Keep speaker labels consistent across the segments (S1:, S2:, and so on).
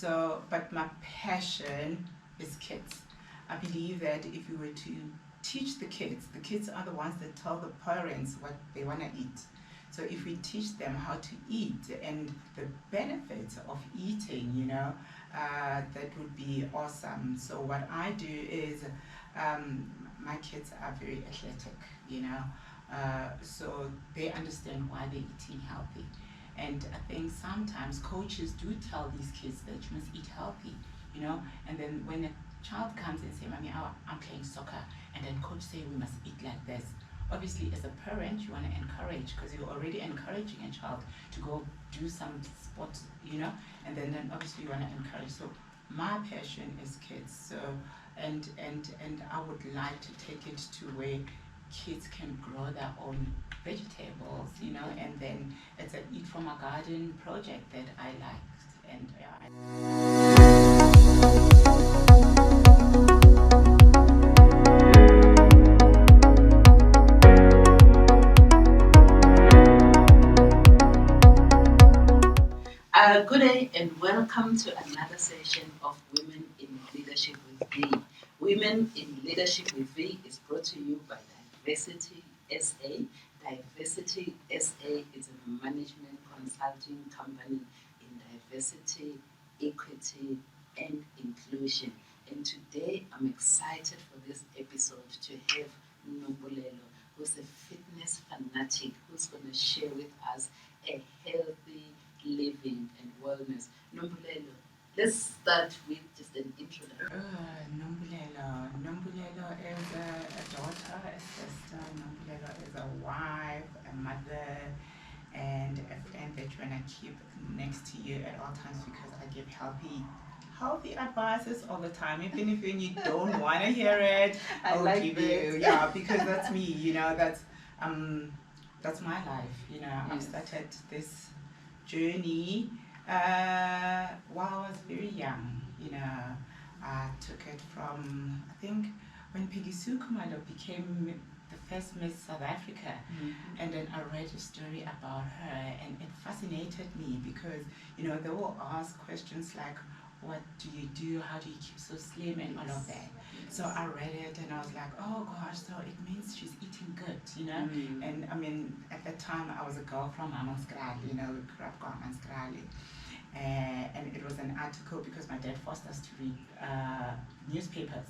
S1: But my passion is kids. I believe that if you were to teach the kids are the ones that tell the parents what they want to eat. So if we teach them how to eat and the benefits of eating, that would be awesome. So what I do is, my kids are very athletic, so they understand why they're eating healthy. And I think sometimes coaches do tell these kids that you must eat healthy, and then when a child comes and say, "Mommy, I'm playing soccer," and then coach say we must eat like this. Obviously, as a parent, you want to encourage because you're already encouraging a child to go do some sport, and then obviously you want to encourage. So my passion is kids. So and I would like to take it to where kids can grow their own vegetables, and then it's an eat from a garden project that I liked, and
S2: good day and welcome to another session of Women in Leadership with Vee. Women in Leadership with Vee is brought to you by Diversity SA. Diversity SA is a management consulting company in diversity, equity, and inclusion. And today I'm excited for this episode to have Nombulelo, who's a fitness fanatic, who's going to share with us a healthy living and wellness. Nombulelo, let's start with just an introduction.
S1: Nombulelo is a daughter, a sister. Nombulelo is a wife, a mother, and a friend that you want to keep next to you at all times because I give healthy advices all the time, even if you don't want to hear it.
S2: I like give
S1: you, because that's me. That's my life. I've started this journey while I was very young. I took it from, I think, when Peggy Sue Khumalo became the first Miss South Africa, and then I read a story about her, and it fascinated me because they will ask questions like, what do you do, how do you keep so slim, and all of that. So I read it and I was like, oh gosh, so it means she's eating good, and I mean, at that time I was a girl from Amanskrali, we grew up Amanskrali. And it was an article because my dad forced us to read newspapers.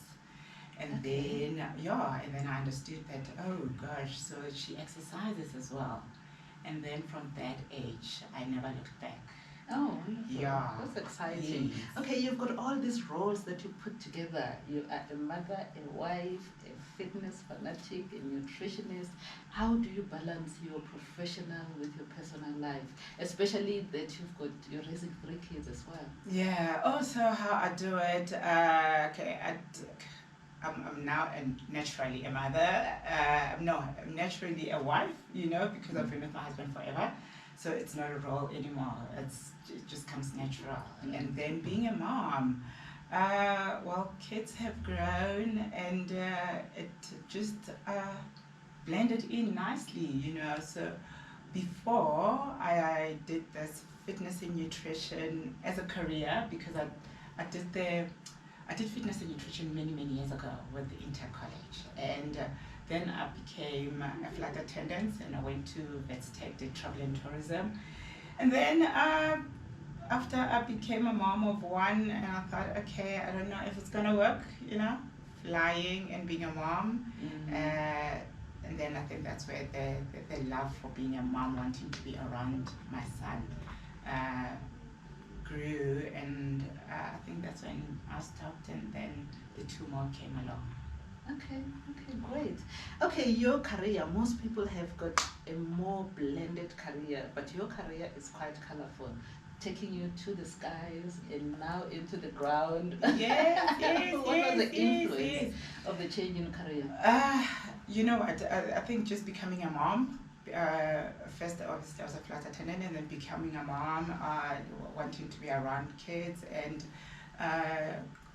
S1: And then I understood that, oh gosh, so she exercises as well. And then from that age, I never looked back.
S2: Oh, wonderful.
S1: Yeah.
S2: That's exciting. Yes. Okay, you've got all these roles that you put together. You are a mother, a wife, a fitness fanatic, a nutritionist. How do you balance your professional with your personal life? Especially that you're raising 3 kids as well.
S1: Yeah, also how I do it, I'm now naturally a mother. No, I'm naturally a wife, because I've been with my husband forever. So it's not a role anymore. It just comes natural. And then being a mom, kids have grown and it just blended in nicely, So before I did this fitness and nutrition as a career because I did fitness and nutrition many years ago with the Inter College, and then I became a flight attendant and I went to VetsTech, did travel and tourism. And then after I became a mom of one, and I thought, okay, I don't know if it's gonna work, flying and being a mom. And then I think that's where the love for being a mom, wanting to be around my son, grew, and I think that's when I stopped, and then the 2 more came along.
S2: Okay, great. Okay, your career, most people have got a more blended career, but your career is quite colorful, taking you to the skies and now into the ground.
S1: Yes,
S2: what was the influence of the change in career?
S1: You know what, I think just becoming a mom, first obviously I was a flight attendant, and then becoming a mom, wanting to be around kids, and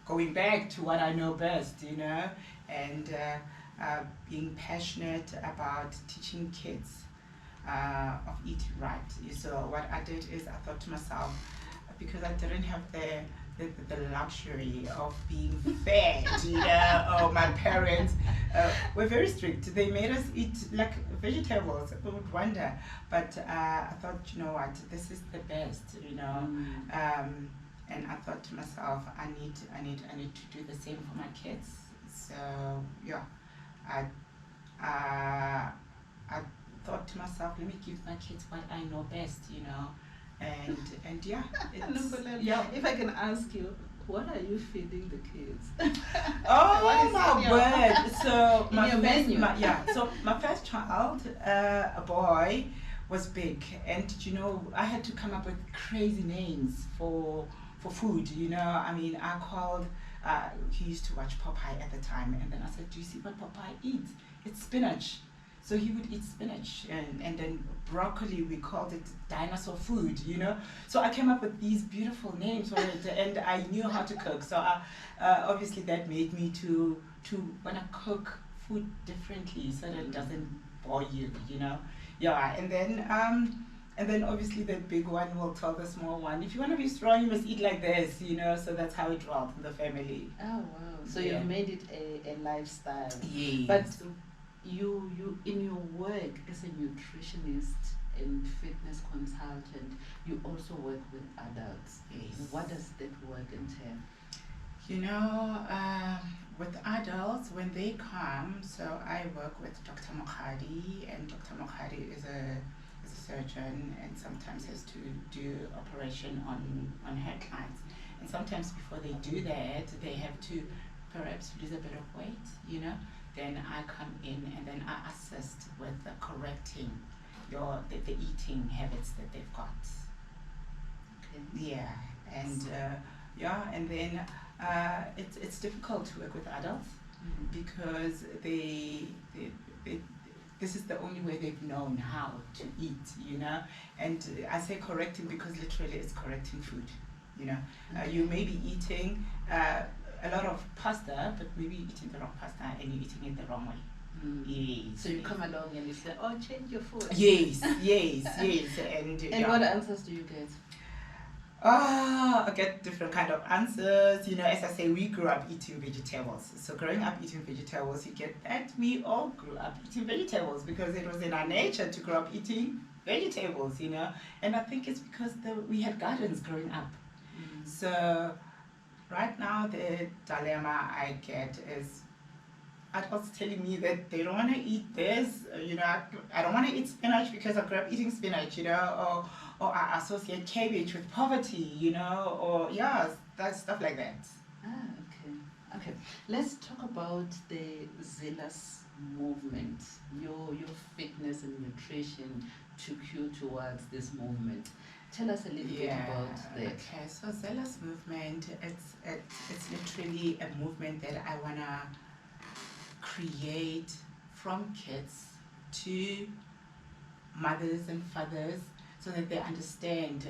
S1: going back to what I know best, and being passionate about teaching kids of eating right. So what I did is I thought to myself, because I didn't have the the luxury of being fed, you know. Oh, my parents were very strict. They made us eat like vegetables. I would wonder, but I thought, you know what, this is the best, you know. And I thought to myself, I need to do the same for my kids. So yeah, I thought to myself, let me give my kids what I know best, you know. And yeah,
S2: yeah. If I can ask you, what are you feeding the kids?
S1: Oh my word! So
S2: menu.
S1: my first child, a boy, was big, and you know I had to come up with crazy names for food. You know, I mean, I called. He used to watch Popeye at the time, and then I said, "Do you see what Popeye eats? It's spinach." So he would eat spinach, and then broccoli, we called it dinosaur food, you know. So I came up with these beautiful names for it, and I knew how to cook. So obviously that made me to want to cook food differently, so that it doesn't bore you, you know. Yeah, and then obviously the big one will tell the small one, if you want to be strong, you must eat like this, you know. So that's how it rolled in the family.
S2: Oh wow! So you made it a lifestyle.
S1: Yes.
S2: But you in your work as a nutritionist and fitness consultant, you also work with adults.
S1: Yes.
S2: What does that work entail?
S1: You know, with adults, when they come, so I work with Dr. Mokhadi, and Dr. Mokhadi is a surgeon, and sometimes has to do operation on her clients. And sometimes before they do that, they have to perhaps lose a bit of weight, you know. Then I come in and then I assist with correcting the eating habits that they've got.
S2: Okay.
S1: Yeah, and and then it's difficult to work with adults because they this is the only way they've known how to eat, you know. And I say correcting because literally it's correcting food, you know. You may be eating a lot of pasta, but maybe you're eating the wrong pasta and you're eating it the wrong way. Yes.
S2: So you come along and you say, "Oh, change your food."
S1: Yes.
S2: And what answers do you get?
S1: I get different kind of answers. You know, as I say, we grew up eating vegetables. So growing up eating vegetables, you get that we all grew up eating vegetables because it was in our nature to grow up eating vegetables, you know. And I think it's because we had gardens growing up. So right now, the dilemma I get is adults telling me that they don't want to eat this. You know, I don't want to eat spinach because I grew up eating spinach, you know, or I associate cabbage with poverty, you know, or that's stuff like that.
S2: Okay. Let's talk about the zealous movement. Your fitness and nutrition took you towards this movement. Tell us a little bit about that.
S1: Okay, so zealous movement, it's literally a movement that I wanna create from kids to mothers and fathers so that they understand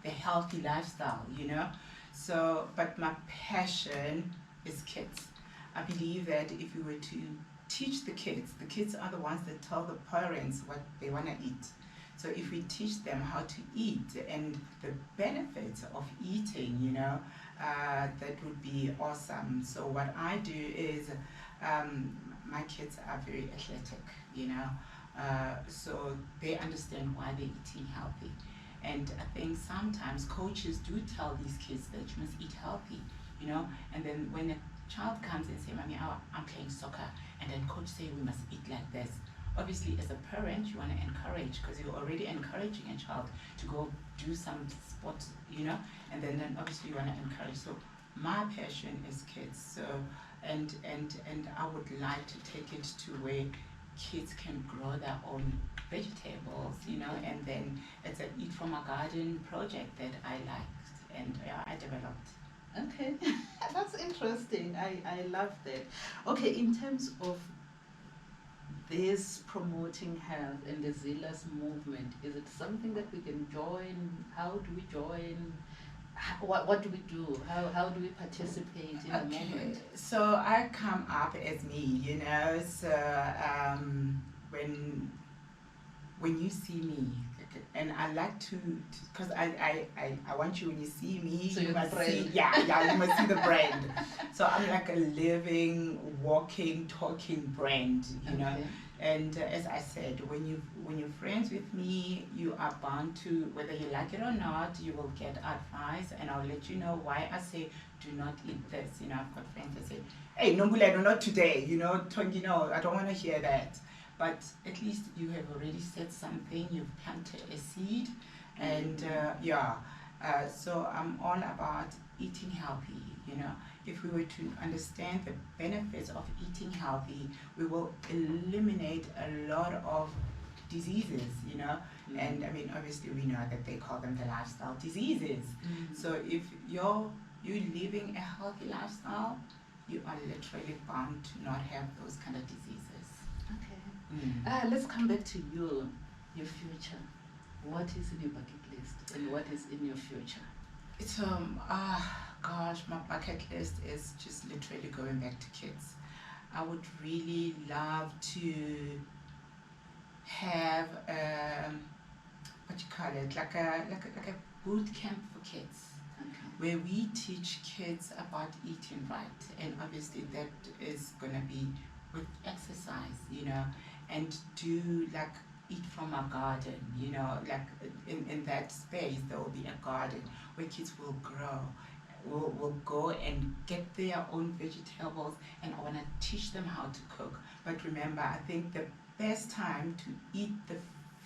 S1: the healthy lifestyle, you know. So, but my passion is kids. I believe that if you were to teach the kids are the ones that tell the parents what they want to eat. So if we teach them how to eat and the benefits of eating, you know, that would be awesome. So what I do is, my kids are very athletic, you know, so they understand why they're eating healthy. And I think sometimes coaches do tell these kids that you must eat healthy, you know, and then when a child comes and say, "Mommy, I'm playing soccer," and then coach say we must eat like this. Obviously, as a parent, you want to encourage because you're already encouraging a child to go do some sport, you know, and then obviously you want to encourage. So my passion is kids. So and I would like to take it to where kids can grow their own vegetables, you know, and then it's an eat from a garden project that I liked and I developed.
S2: Okay, that's interesting. I love that. Okay, in terms of this promoting health and the zealous movement, is it something that we can join? How do we join? What do we do? How do we participate in the movement?
S1: So I come up as me, you know. So when you see me, And I like to, because I want you, when you see me,
S2: So
S1: you
S2: you're
S1: must
S2: the
S1: see,
S2: brand.
S1: you must see the brand. So I'm like a living, walking, talking brand, you know.
S2: Okay.
S1: And as I said, when you're friends with me, you are bound to, whether you like it or not, you will get advice, and I'll let you know why I say do not eat this. You know, I've got friends that say, "Hey, Nombulelo, not today." You know, I don't want to hear that. But at least you have already said something. You've planted a seed, and so I'm all about eating healthy. You know, if we were to understand the benefits of eating healthy, we will eliminate a lot of diseases, you know. And I mean, obviously we know that they call them the lifestyle diseases. So if you're living a healthy lifestyle, you are literally bound to not have those kind of diseases.
S2: Okay. Let's come back to your future. What is in your bucket list and what is in your future?
S1: It's gosh, my bucket list is just literally going back to kids. I would really love to have what you call it, like a boot camp for kids, where we teach kids about eating right, and obviously that is gonna be with exercise, you know, and do like eat from a garden, you know, like in that space there will be a garden where kids will grow, will go and get their own vegetables, and I want to teach them how to cook. But remember, I think the best time to eat the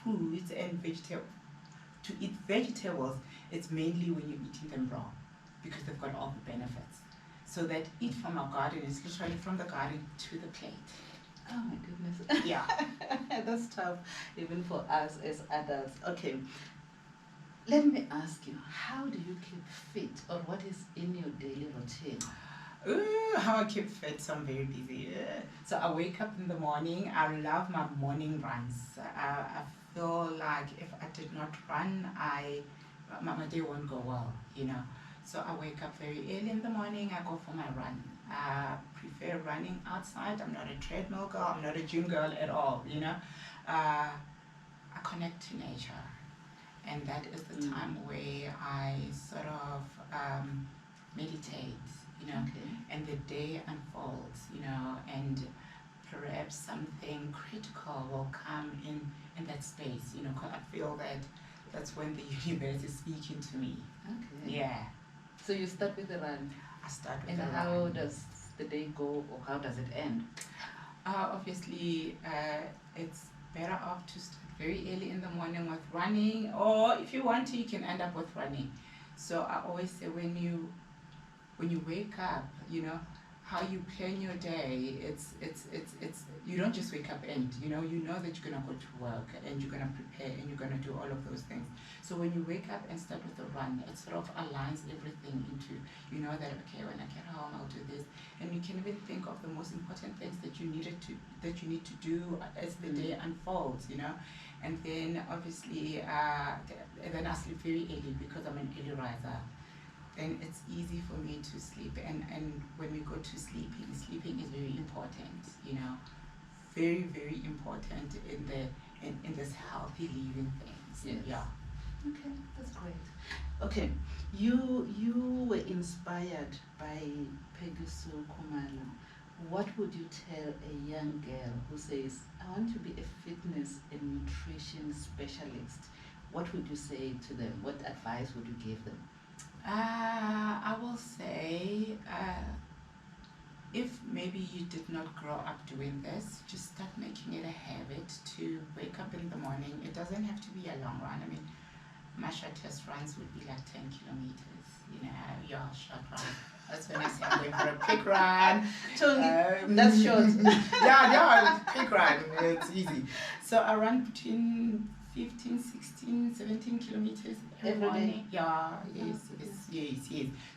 S1: foods and vegetables, it's mainly when you're eating them raw, because they've got all the benefits. So that eat from a garden is literally from the garden to the plate.
S2: Oh my goodness.
S1: Yeah.
S2: That's tough, even for us as adults. Okay. Let me ask you, how do you keep fit, or what is in your daily routine?
S1: Ooh, how I keep fit, so I'm very busy. So I wake up in the morning. I love my morning runs. I feel like if I did not run, my day won't go well, you know. So I wake up very early in the morning. I go for my run. I prefer running outside. I'm not a treadmill girl. I'm not a gym girl at all, you know. I connect to nature, and that is the time where I sort of meditate, you know, and the day unfolds, you know, and perhaps something critical will come in that space, you know, 'cause I feel that that's when the universe is speaking to me.
S2: Okay.
S1: Yeah.
S2: So you start with the run.
S1: I start with
S2: and
S1: the
S2: how
S1: run.
S2: does the day go, or how does it end?
S1: Obviously, it's better off to start very early in the morning with running, or if you want to, you can end up with running. So I always say when you wake up, you know, how you plan your day, it's you don't just wake up and you know that you're gonna go to work and you're gonna prepare and you're gonna do all of those things. So when you wake up and start with a run, it sort of aligns everything into, you know, that okay, when I get home I'll do this, and you can even think of the most important things that you need to do as the day unfolds, you know. And then obviously and then I sleep very early because I'm an early riser. And it's easy for me to sleep, and when we go to sleeping is very important, you know, very, very important in this healthy living things.
S2: Yes.
S1: Yeah.
S2: Okay, that's great. Okay, you were inspired by Pegusu Kumalo. What would you tell a young girl who says, I want to be a fitness and nutrition specialist? What would you say to them? What advice would you give them?
S1: I will say, if maybe you did not grow up doing this, just start making it a habit to wake up in the morning. It doesn't have to be a long run. I mean, my shortest runs would be like 10 kilometers, you know, your short run. That's when I say I'm going for a quick run.
S2: That's short.
S1: yeah, quick run, it's easy. So I run between 15, 16, 17 kilometers every morning.
S2: Day?
S1: Yeah, yes.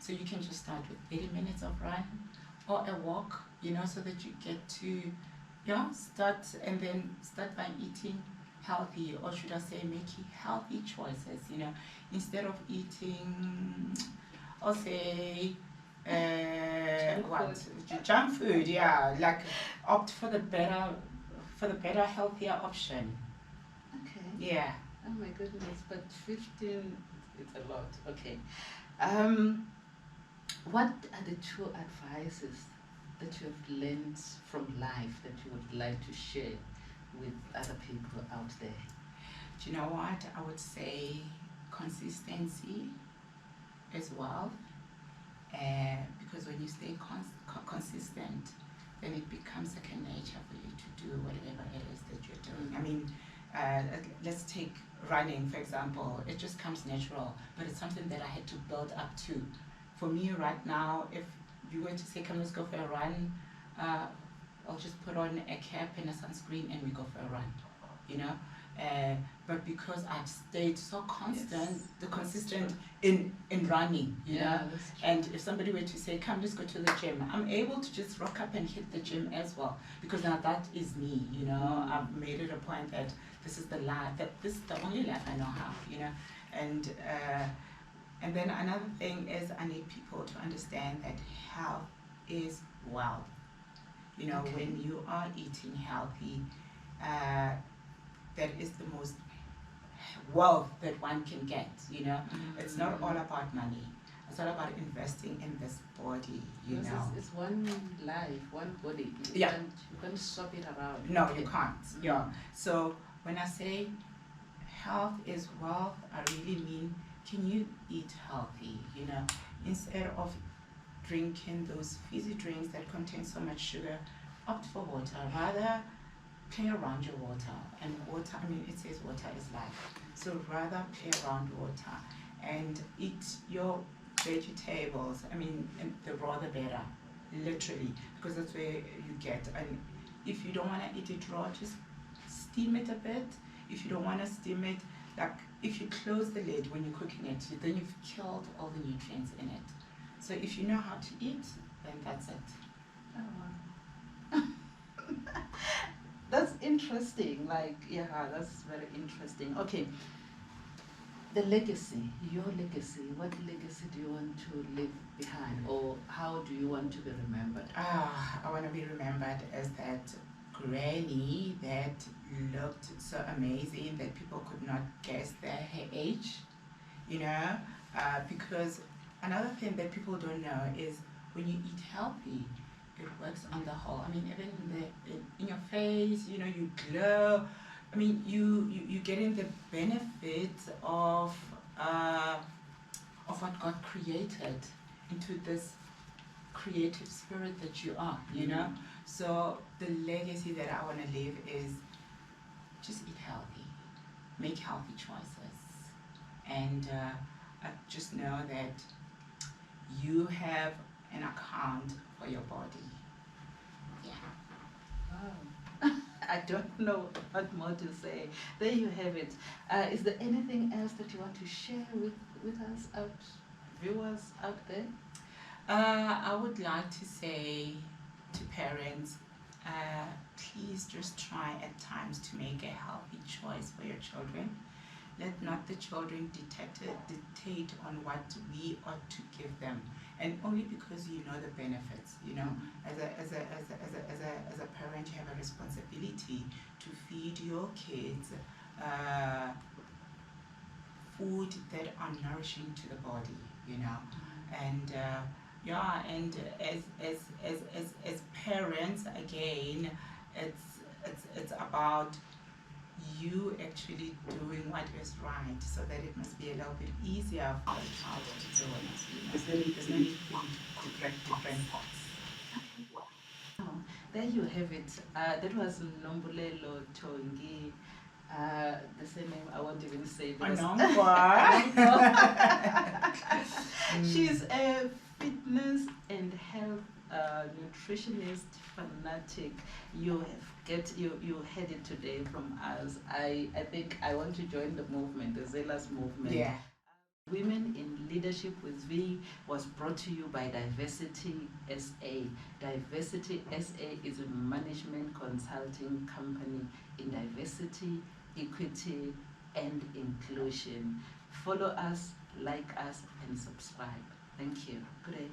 S1: So you can just start with 30 minutes of run or a walk, you know, so that you get to, start by eating healthy, or should I say making healthy choices, you know, instead of eating, I'll say, junk food, yeah, like opt for the better, healthier option.
S2: Okay.
S1: Yeah.
S2: Oh my goodness, but 15, it's a lot. Okay. What are the two advices that you have learned from life that you would like to share with other people out there?
S1: Do you know what? I would say consistency as well. Because when you stay consistent, then it becomes second nature for you to do whatever it is that you're doing. I mean, let's take running, for example. It just comes natural, but it's something that I had to build up to. For me right now, if you were to say, come, let's go for a run, I'll just put on a cap and a sunscreen and we go for a run, you know? But because I've stayed so constant, consistent in running, you know. And if somebody were to say, come, let's go to the gym, I'm able to just rock up and hit the gym as well, because now that is me, you know. I've made it a point that this is the life, that this is the only life I know how, you know. And then another thing is I need people to understand that health is wealth. You know, when you are eating healthy, that is the most wealth that one can get, you know. It's not all about money. It's all about investing in this body, you know.
S2: It's one life, one body. You can't swap it around.
S1: No, you can't. Yeah. So when I say health is wealth, I really mean, can you eat healthy, you know, instead of drinking those fizzy drinks that contain so much sugar, opt for water. Rather play around your water. And water, I mean, it says water is life. So rather play around water and eat your vegetables. I mean, and the raw the better, literally, because that's where you get. And if you don't want to eat it raw, just steam it a bit. If you don't want to steam it, like if you close the lid when you're cooking it, then you've killed all the nutrients in it. So if you know how to eat, then that's it.
S2: Oh, wow. That's interesting. Like, yeah, that's very interesting. Okay. The legacy, your legacy, what legacy do you want to leave behind, or how do you want to be remembered?
S1: I want to be remembered as that granny that looked so amazing that people could not guess her age, you know, because another thing that people don't know is when you eat healthy, it works on the whole. I mean, even in your face, you know, you glow. I mean, you getting the benefits of what God created into this creative spirit that you are, you know. So the legacy that I want to leave is just eat healthy, make healthy choices, and I just know that you have an account for your body. Yeah.
S2: Wow. I don't know what more to say. There you have it. Is there anything else that you want to share with us, viewers out there?
S1: I would like to say to parents, please just try at times to make a healthy choice for your children. Let not the children dictate on what we ought to give them, and only because you know the benefits. You know, as a parent, you have a responsibility to feed your kids food that are nourishing to the body. You know, and and as parents, again, it's about you actually doing what is right, so that it must be a little bit easier for the child to do it. There's no need to correct different parts.
S2: Wow. There you have it. That was Nombulelo Tongi. The same name I won't even say. She's a fitness and health nutritionist fanatic. You heard it today from us. I think I want to join the movement, the Zealous movement.
S1: Yeah.
S2: Women in Leadership with Vee was brought to you by Diversity SA. Diversity SA is a management consulting company in diversity, equity, and inclusion. Follow us, like us, and subscribe. Thank you. Good day.